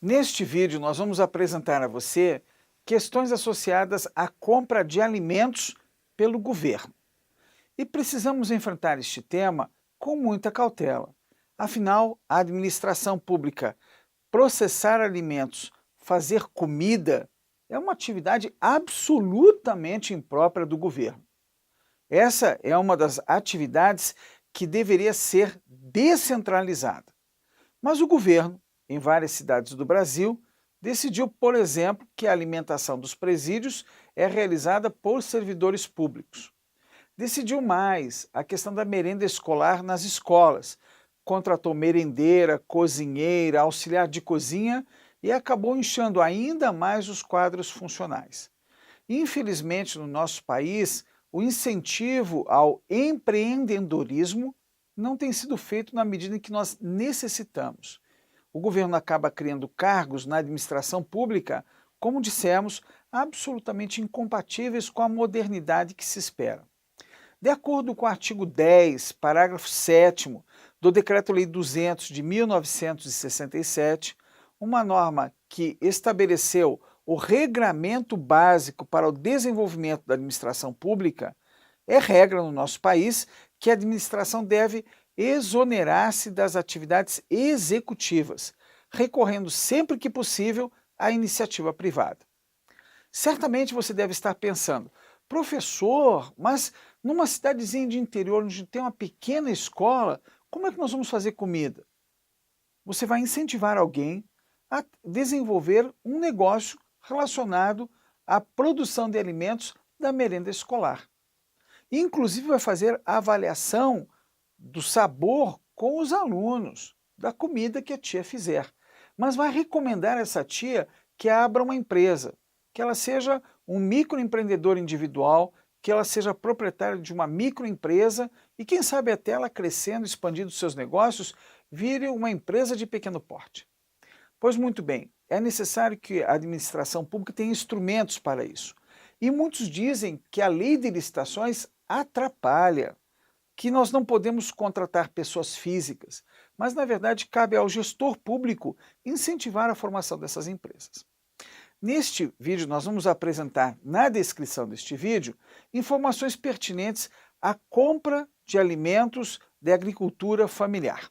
Neste vídeo, nós vamos apresentar a você questões associadas à compra de alimentos pelo governo. E precisamos enfrentar este tema com muita cautela. Afinal, a administração pública, processar alimentos, fazer comida, é uma atividade absolutamente imprópria do governo. Essa é uma das atividades que deveria ser descentralizada. Mas o governo, em várias cidades do Brasil, decidiu, por exemplo, que a alimentação dos presídios é realizada por servidores públicos. Decidiu mais a questão da merenda escolar nas escolas. Contratou merendeira, cozinheira, auxiliar de cozinha e acabou inchando ainda mais os quadros funcionais. Infelizmente, no nosso país, o incentivo ao empreendedorismo não tem sido feito na medida em que nós necessitamos. O governo acaba criando cargos na administração pública, como dissemos, absolutamente incompatíveis com a modernidade que se espera. De acordo com o artigo 10, parágrafo 7º do Decreto-Lei 200 de 1967, uma norma que estabeleceu o regramento básico para o desenvolvimento da administração pública, é regra no nosso país que a administração deve exonerar-se das atividades executivas, recorrendo sempre que possível à iniciativa privada. Certamente você deve estar pensando, professor, mas numa cidadezinha de interior onde tem uma pequena escola, como é que nós vamos fazer comida? Você vai incentivar alguém a desenvolver um negócio relacionado à produção de alimentos da merenda escolar. Inclusive vai fazer a avaliação do sabor com os alunos, da comida que a tia fizer. Mas vai recomendar a essa tia que abra uma empresa, que ela seja um microempreendedor individual, que ela seja proprietária de uma microempresa e quem sabe até ela crescendo, expandindo seus negócios, vire uma empresa de pequeno porte. Pois muito bem, é necessário que a administração pública tenha instrumentos para isso. E muitos dizem que a lei de licitações atrapalha, que nós não podemos contratar pessoas físicas, mas na verdade cabe ao gestor público incentivar a formação dessas empresas. Neste vídeo nós vamos apresentar, na descrição deste vídeo, informações pertinentes à compra de alimentos de agricultura familiar.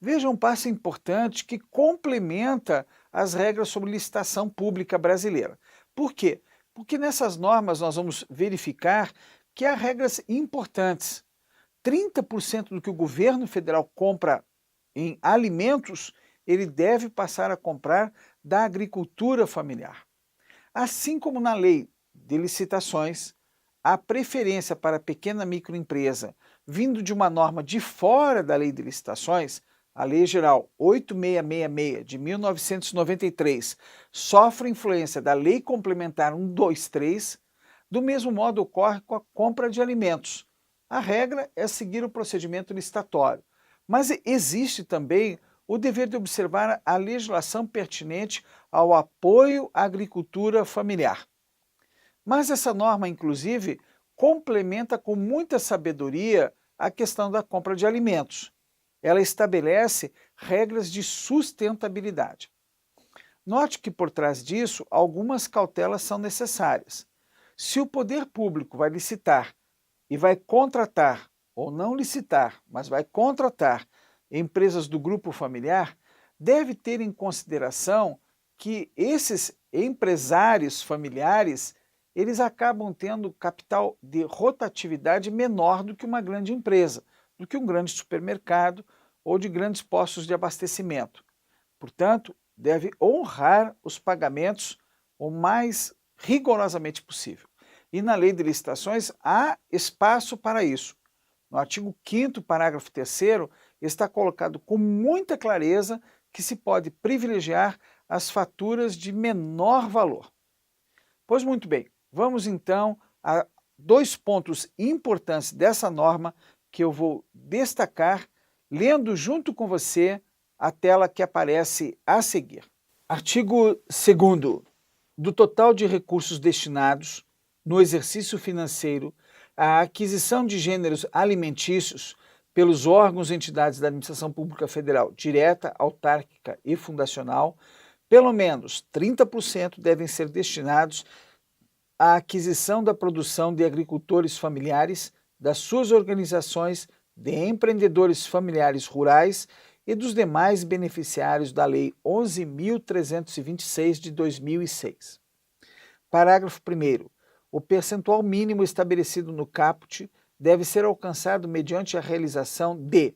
Veja um passo importante que complementa as regras sobre licitação pública brasileira. Por quê? Porque nessas normas nós vamos verificar que há regras importantes. 30% do que o governo federal compra em alimentos, ele deve passar a comprar da agricultura familiar. Assim como na lei de licitações, a preferência para a pequena microempresa vindo de uma norma de fora da lei de licitações, a Lei Geral 8666 de 1993 sofre influência da Lei Complementar 123, do mesmo modo ocorre com a compra de alimentos. A regra é seguir o procedimento licitatório, mas existe também o dever de observar a legislação pertinente ao apoio à agricultura familiar. Mas essa norma, inclusive, complementa com muita sabedoria a questão da compra de alimentos. Ela estabelece regras de sustentabilidade. Note que por trás disso, algumas cautelas são necessárias. Se o poder público vai licitar e vai contratar, ou não licitar, mas vai contratar empresas do grupo familiar, deve ter em consideração que esses empresários familiares, eles acabam tendo capital de rotatividade menor do que uma grande empresa, do que um grande supermercado ou de grandes postos de abastecimento. Portanto, deve honrar os pagamentos o mais rigorosamente possível. E na lei de licitações há espaço para isso. No artigo 5º, parágrafo 3º, está colocado com muita clareza que se pode privilegiar as faturas de menor valor. Pois muito bem, vamos então a dois pontos importantes dessa norma que eu vou destacar, lendo junto com você a tela que aparece a seguir. Artigo 2º. Do total de recursos destinados no exercício financeiro à aquisição de gêneros alimentícios pelos órgãos e entidades da administração pública federal, direta, autárquica e fundacional, Pelo menos 30% devem ser destinados à aquisição da produção de agricultores familiares, das suas organizações de empreendedores familiares rurais e dos demais beneficiários da Lei 11.326 de 2006. Parágrafo 1º. O percentual mínimo estabelecido no caput deve ser alcançado mediante a realização de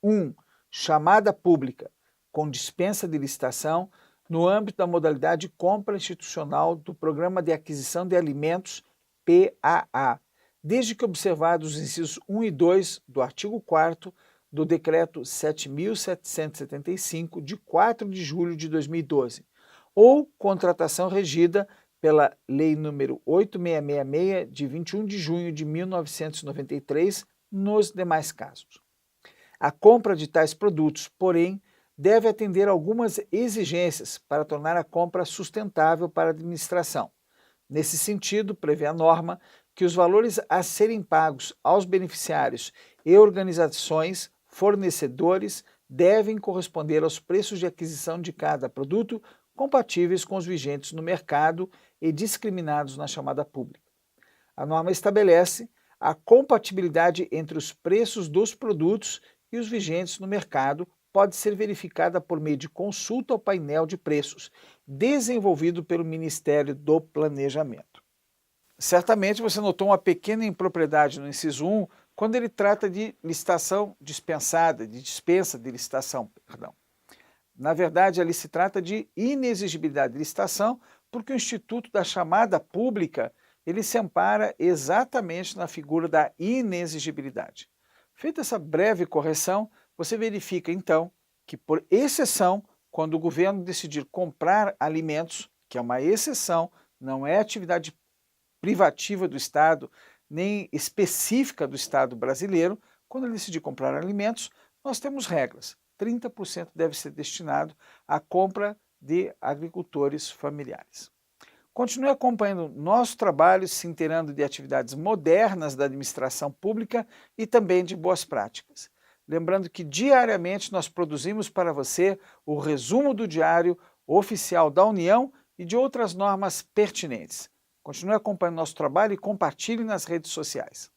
1. Chamada pública, com dispensa de licitação, no âmbito da modalidade compra institucional do Programa de Aquisição de Alimentos, PAA, desde que observados os incisos 1 e 2 do artigo 4º do Decreto 7.775, de 4 de julho de 2012, ou contratação regida pela Lei nº 8666, de 21 de junho de 1993, nos demais casos. A compra de tais produtos, porém, deve atender algumas exigências para tornar a compra sustentável para a administração. Nesse sentido, prevê a norma que os valores a serem pagos aos beneficiários e organizações fornecedores devem corresponder aos preços de aquisição de cada produto compatíveis com os vigentes no mercado e discriminados na chamada pública. A norma estabelece a compatibilidade entre os preços dos produtos e os vigentes no mercado pode ser verificada por meio de consulta ao painel de preços, desenvolvido pelo Ministério do Planejamento. Certamente você notou uma pequena impropriedade no inciso 1, quando ele trata de licitação dispensada, de dispensa de licitação, perdão. Na verdade, ali se trata de inexigibilidade de licitação, porque o Instituto da Chamada Pública, ele se ampara exatamente na figura da inexigibilidade. Feita essa breve correção, você verifica, então, que por exceção, quando o governo decidir comprar alimentos, que é uma exceção, não é atividade privativa do Estado, nem específica do Estado brasileiro, quando ele decidir comprar alimentos, nós temos regras. 30% deve ser destinado à compra de agricultores familiares. Continue acompanhando nosso trabalho, se inteirando de atividades modernas da administração pública e também de boas práticas. Lembrando que diariamente nós produzimos para você o resumo do Diário Oficial da União e de outras normas pertinentes. Continue acompanhando nosso trabalho e compartilhe nas redes sociais.